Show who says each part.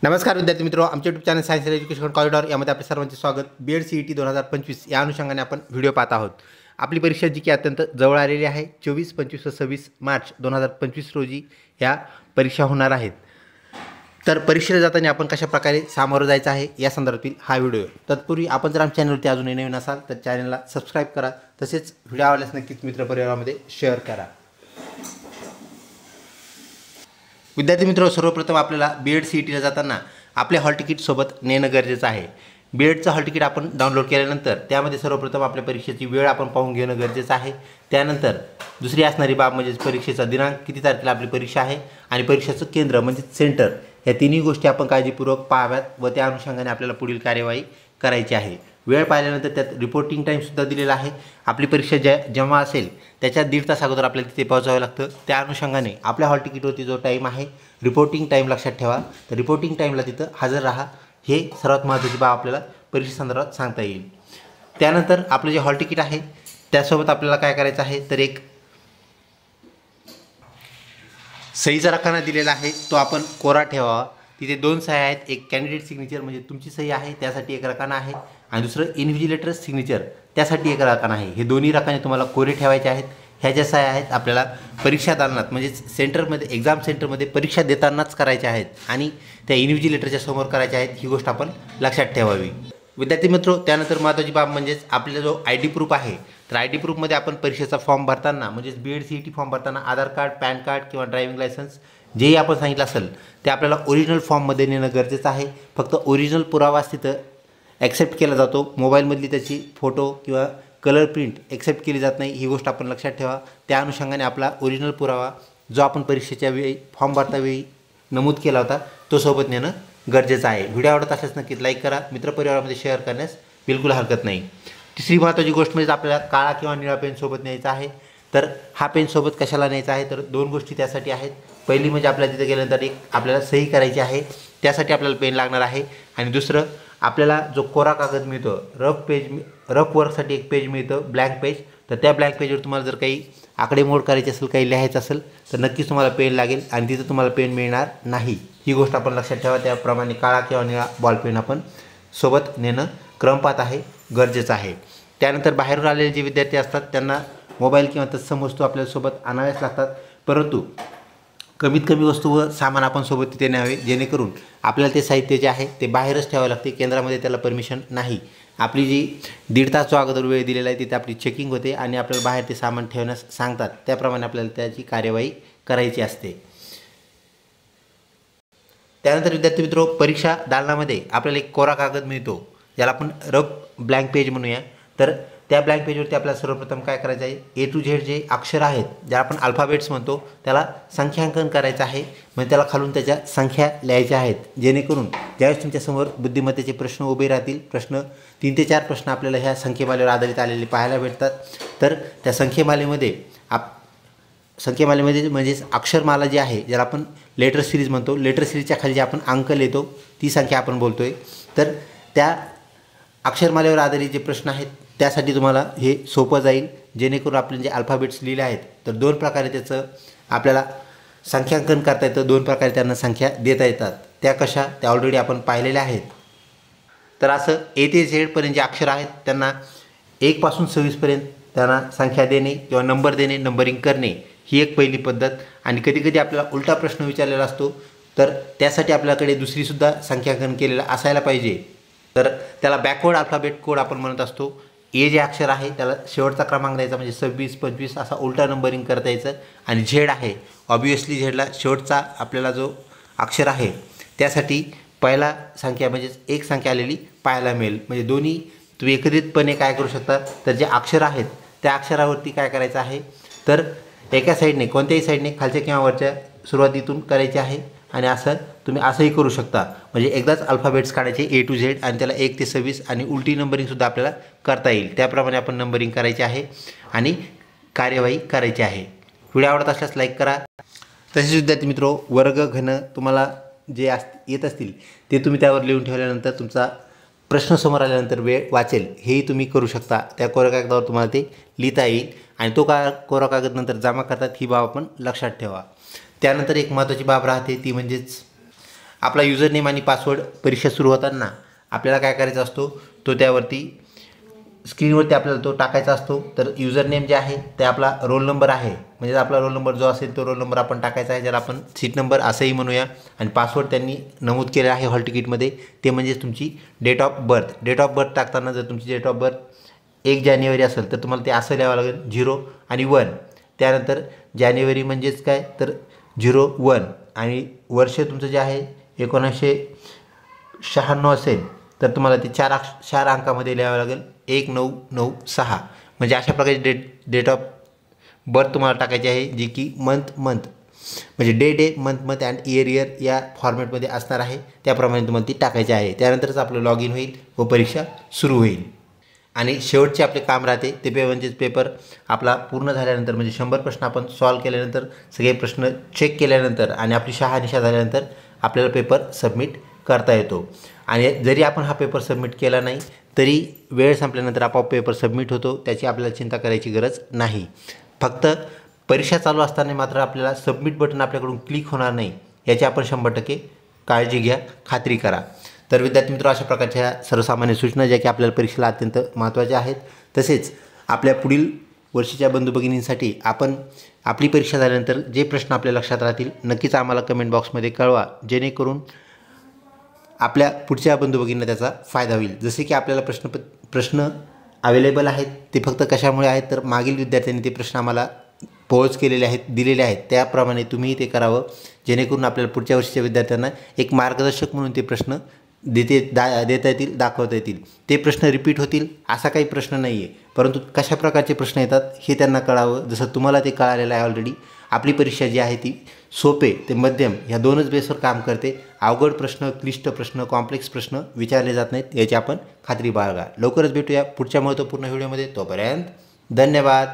Speaker 1: नमस्कार विद्यार्थी मित्रों, आमचे YouTube channel science education corridor यामध्ये आपले सर्वांचे स्वागत। बीएड सीईटी 2025 या अनुषंगाने आपण व्हिडिओ पाहत आहोत। आपली परीक्षा जी की अत्यंत जवळ आलेली आहे, 24, 25 व 26 मार्च 2025 रोजी ह्या परीक्षा होणार आहेत। तर परीक्षेला जाताना आपण कशा प्रकारे सामोरं जायचं आहे या संदर्भातील हा व्हिडिओ। तत्पूर्वी आपण जर आमच्या चॅनलवरती अजूनही नवीन असाल तर चॅनलला सबस्क्राईब करा, तसेच व्हिडिओ आवडल्यास नक्कीच मित्रपरिवारामध्ये शेअर करा। विद्यार्थी मित्रों, सर्वप्रथम आपल्याला बीएड सीईटीला जाताना आपले हॉल तिकीट सोबत नेणं गरजेचं आहे। बीएडचं हॉल तिकीट आपण डाउनलोड केल्यानंतर त्यामध्ये सर्वप्रथम आपल्या परीक्षेची वेळ आपण पाहून घेणं गरजेचं आहे। त्यानंतर दुसरी असणारी बाब म्हणजे परीक्षेचा दिनांक, किती तारखेला आपली परीक्षा आहे आणि परीक्षेचं केंद्र म्हणजे सेंटर, या तिन्ही गोष्टी आपण काळजीपूर्वक पाहाव्यात व त्या अनुषंगाने आपल्याला पुढील कार्यवाही करायची आहे। वेळ पाहिल्यानंतर त्यात रिपोर्टिंग टाईमसुद्धा दिलेला आहे। आपली परीक्षा जेव्हा असेल त्याच्या 1.5 तास अगोदर आपल्याला तिथे पोहोचावं लागतं। त्या अनुषंगाने आपल्या हॉल तिकीटवरती जो टाईम आहे रिपोर्टिंग टाईम लक्षात ठेवा। तर रिपोर्टिंग टाईमला तिथं हजर राहा, हे सर्वात महत्त्वाची बाब आपल्याला परीक्षेसंदर्भात सांगता येईल। त्यानंतर आपलं जे हॉल तिकीट आहे त्यासोबत आपल्याला काय करायचं आहे तर एक सहीचा रकाना दिलेला आहे, तो आपण कोरा ठेवावा। तिथे 2 सह्या आहेत, एक कॅन्डिडेट सिग्नेचर म्हणजे तुमची सही आहे त्यासाठी एक रकाना आहे आणि दुसरं इन्व्हिजिलेटर सिग्नेचर त्यासाठी एक रकाना आहे। हे दोन्ही रकाने तुम्हाला कोरे ठेवायचे आहेत। ह्या ज्या सह्या आहेत आपल्याला परीक्षा दालनात म्हणजे सेंटरमध्ये एक्झाम सेंटरमध्ये परीक्षा देतानाच करायच्या आहेत आणि त्या इन्व्हिजिलेटरच्या समोर करायच्या आहेत, ही गोष्ट आपण लक्षात ठेवावी। विद्यार्थी मित्रों, त्यानंतर महत्त्वाची बाब म्हणजेच आपला जो ID प्रूफ आहे, तर ID प्रूफमध्ये आपण परीक्षेचा फॉर्म भरताना म्हणजेच बीएड सीईटी फॉर्म भरताना आधार कार्ड, पॅन कार्ड किंवा ड्रायव्हिंग लायसन्स जेही आपण सांगितलं असेल ते आपल्याला ओरिजिनल फॉर्ममध्ये नेणं गरजेचं आहे। फक्त ओरिजिनल पुरावाच तिथं ॲक्सेप्ट केला जातो, मोबाईलमधली त्याची फोटो किंवा कलर प्रिंट ॲक्सेप्ट केली जात नाही, ही गोष्ट आपण लक्षात ठेवा। त्या अनुषंगाने आपला ओरिजिनल पुरावा जो आपण परीक्षेच्या वेळी फॉर्म भरतावेळी नमूद केला होता तो सोबत नेणं गरजेचं आहे। व्हिडिओ आवडत असल्यास नक्कीच लाईक करा, मित्रपरिवारामध्ये शेअर करण्यास बिलकुल हरकत नाही। तिसरी महत्त्वाची गोष्ट म्हणजे आपल्याला काळा किंवा निळा पेन सोबत न्यायचा आहे। तर हा पेन सोबत कशाला न्यायचा आहे तर 2 गोष्टी त्यासाठी आहेत। पहिली म्हणजे आपल्याला तिथे गेल्यानंतर एक आपल्याला सही करायची आहे, त्यासाठी आपल्याला पेन लागणार आहे। आणि दुसरं आपल्याला जो कोरा कागद मिळतो रफ वर्कसाठी एक पेज मिळतं, ब्लँक पेज, तर त्या ब्लँक पेजवर तुम्हाला जर काही आकडेमोड करायची असेल, काही लिहायचं असेल तर नक्कीच तुम्हाला पेन लागेल आणि तिथं तुम्हाला पेन मिळणार नाही, ही गोष्ट आपण लक्षात ठेवा। त्याप्रमाणे काळा किंवा निळा बॉल पेन आपण सोबत नेणं क्रमपात आहे, गरजेचं आहे। त्यानंतर बाहेरून आलेले जे विद्यार्थी असतात त्यांना मोबाईल किंवा तत्सम वस्तू आपल्यासोबत आणाव्याच लागतात, परंतु कमीत कमी वस्तू व सामान आपण सोबत तिथे न्यावे, जेणेकरून आपल्याला ते साहित्य जे आहे ते बाहेरच ठेवावे लागते, केंद्रामध्ये त्याला परमिशन नाही। आपली जी 1.5 तास अगोदर वेळ दिलेला आहे तिथे आपली चेकिंग होते आणि आपल्याला बाहेर ते सामान ठेवण्यास सांगतात, त्याप्रमाणे आपल्याला त्याची कार्यवाही करायची असते। त्यानंतर विद्यार्थी मित्रों, परीक्षा दालनामध्ये आपल्याला एक कोरा कागद मिळतो ज्याला आपण रफ ब्लँक पेज म्हणूया। तर त्या ब्लँक पेजवरती आपल्याला सर्वप्रथम काय करायचं आहे, A to Z जे अक्षर आहेत ज्याला आपण अल्फाबेट्स म्हणतो त्याला संख्यांकन करायचं आहे, म्हणजे त्याला खालून त्याच्या संख्या लिहायच्या आहेत, जेणेकरून ज्यावेळेस तुमच्यासमोर बुद्धिमत्तेचे प्रश्न उभे राहतील, 3 ते 4 प्रश्न आपल्याला ह्या संख्येमालेवर आधारित आलेले पाहायला भेटतात। तर त्या संख्येमालेमध्ये म्हणजेच अक्षरमाला जी आहे ज्याला आपण लेटर सिरीज म्हणतो, लेटर सिरीजच्या खाली जे आपण अंक लिहितो ती संख्या आपण बोलतोय। तर त्या अक्षरमालेवर आधारित जे प्रश्न आहेत त्यासाठी तुम्हाला हे सोपं जाईल, जेणेकरून आपले जे अल्फाबेट्स लिहिले आहेत तर 2 प्रकारे त्याचं आपल्याला संख्यांकन करता येतं, 2 प्रकारे त्यांना संख्या देता येतात। त्या कशा, त्या ऑलरेडी आपण पाहिलेल्या आहेत। तर असं A ते Z पर्यंत जे अक्षर आहेत त्यांना 1 पासून 26 पर्यंत त्यांना संख्या देणे किंवा नंबर देणे, नंबरिंग करणे, ही एक पहिली पद्धत। आणि कधीकधी आपल्याला उलटा प्रश्न विचारलेला असतो तर त्यासाठी आपल्याकडे दुसरीसुद्धा संख्यांकन केलेलं असायला पाहिजे, तर त्याला बॅकवर्ड अल्फाबेट कोड आपण म्हणत असतो। ए जे अक्षर आहे त्याला शेवटचा क्रमांक द्यायचा, म्हणजे 26, 25 असा उलटा नंबरिंग करता यायचं। आणि झेड आहे, ऑब्वियसली झेडला शेवटचा आपल्याला जो अक्षर आहे त्यासाठी पहिला संख्या म्हणजेच एक संख्या आलेली पाहायला मिळेल। म्हणजे दोन्ही तुम्ही एकत्रितपणे काय करू शकता तर जे अक्षर आहेत त्या अक्षरावरती काय करायचं आहे तर एका साईडने, कोणत्याही साईडने खालच्या किंवा वरच्या सुरुवातीतून करायचे आहे आणि असं तुम्ही असंही करू शकता, म्हणजे एकदाच अल्फाबेट्स काढायचे A to Z आणि त्याला 1 ते 26 आणि उलटी नंबरिंगसुद्धा आपल्याला करता येईल, त्याप्रमाणे आपण नंबरिंग करायची आहे आणि कार्यवाही करायची आहे। व्हिडिओ आवडत असल्यास लाईक करा। तसेच विद्यार्थी मित्रों, वर्ग घन तुम्हाला जे येत असतील ते तुम्ही त्यावर लिहून ठेवल्यानंतर तुमचा प्रश्न समोर आल्यानंतर वेळ वाचेल हेही तुम्ही करू शकता। त्या कोऱ्या कागदावर तुम्हाला ते लिहिता येईल आणि तो कोरा कागद नंतर जमा करतात, ही बाब आपण लक्षात ठेवा। त्यानंतर एक महत्त्वाची बाब राहते ती म्हणजेच आपला युजर नेम आणि पासवर्ड परीक्षा सुरू होताना आपल्याला काय करायचा असतो, तो त्यावरती स्क्रीनवरती आपल्याला तो टाकायचा असतो. तर युजर नेम जे आहे ते आपला रोल नंबर आहे, म्हणजे आपला रोल नंबर जो असेल तो रोल नंबर आपण टाकायचा आहे, ज्याला आपण सीट नंबर असंही म्हणूया. आणि पासवर्ड त्यांनी नमूद केले आहे हॉल तिकीटमध्ये, ते म्हणजे तुमची date of birth. Date of birth टाकताना जर तुमची डेट ऑफ बर्थ 1 जानेवारी असेल तर तुम्हाला ते असं लिहावं लागेल 0 आणि 1. त्यानंतर जानेवारी म्हणजेच काय तर 01 आणि वर्ष तुमचं जे आहे 1996 असेल तर तुम्हाला ते 4 अंकामध्ये लिहावं लागेल 1996. म्हणजे अशा प्रकारची डेट ऑफ बर्थ तुम्हाला टाकायची आहे, जी की मंथ म्हणजे डे मंथ अँड इयर या फॉर्मॅटमध्ये असणार आहे. त्याप्रमाणे तुम्हाला ती टाकायची आहे. त्यानंतरच आपलं लॉग इन होईल व परीक्षा सुरू होईल. आणि शेवटचे आपले काम राहते ते म्हणजेच पेपर आपला पूर्ण झाल्यानंतर, म्हणजे 100 प्रश्न आपण सॉल्व केल्यानंतर, सगळे प्रश्न चेक केल्यानंतर आणि आपली शहानिशा झाल्यानंतर आपल्याला पेपर सबमिट करता येतो. आणि जरी आपण हा पेपर सबमिट केला नाही तरी वेळ संपल्यानंतर आपोआप पेपर सबमिट होतो, त्याची आपल्याला चिंता करायची गरज नाही. फक्त परीक्षा चालू असताना मात्र आपल्याला सबमिट बटन आपल्याकडून क्लिक होणार नाही, याची आपण 100% काळजी घ्या, खात्री करा. तर विद्यार्थी मित्र, अशा प्रकारच्या सर्वसामान्य सूचना ज्या की आपल्याला परीक्षेला अत्यंत महत्त्वाच्या आहेत. तसेच आपल्या पुढील वर्षीच्या बंधू भगिनींसाठी आपण आपली परीक्षा झाल्यानंतर जे प्रश्न आपल्या लक्षात राहतील नक्कीच आम्हाला कमेंट बॉक्समध्ये कळवा, जेणेकरून आपल्या पुढच्या बंधू भगिनींना त्याचा फायदा होईल. जसे की आपल्याला प्रश्न अवेलेबल आहेत, ते फक्त कशामुळे आहेत तर मागील विद्यार्थ्यांनी ते प्रश्न आम्हाला पोच केलेले आहेत, दिलेले आहेत, त्याप्रमाणे तुम्ही ते करावं, जेणेकरून आपल्याला पुढच्या वर्षीच्या विद्यार्थ्यांना एक मार्गदर्शक म्हणून ते प्रश्न देता येतील, दाखवता येतील. ते प्रश्न रिपीट होतील असा काही प्रश्न नाही आहे, परंतु कशा प्रकारचे प्रश्न येतात हे त्यांना कळावं. जसं तुम्हाला ते कळालेलं आहे ऑलरेडी. आपली परीक्षा जी आहे ती सोपे ते मध्यम ह्या 2च बेसवर काम करते. अवघड प्रश्न, क्लिष्ट प्रश्न, कॉम्प्लेक्स प्रश्न विचारले जात नाहीत, याची आपण खात्री बाळगा. लवकरच भेटूया पुढच्या महत्त्वपूर्ण व्हिडिओमध्ये. तोपर्यंत धन्यवाद.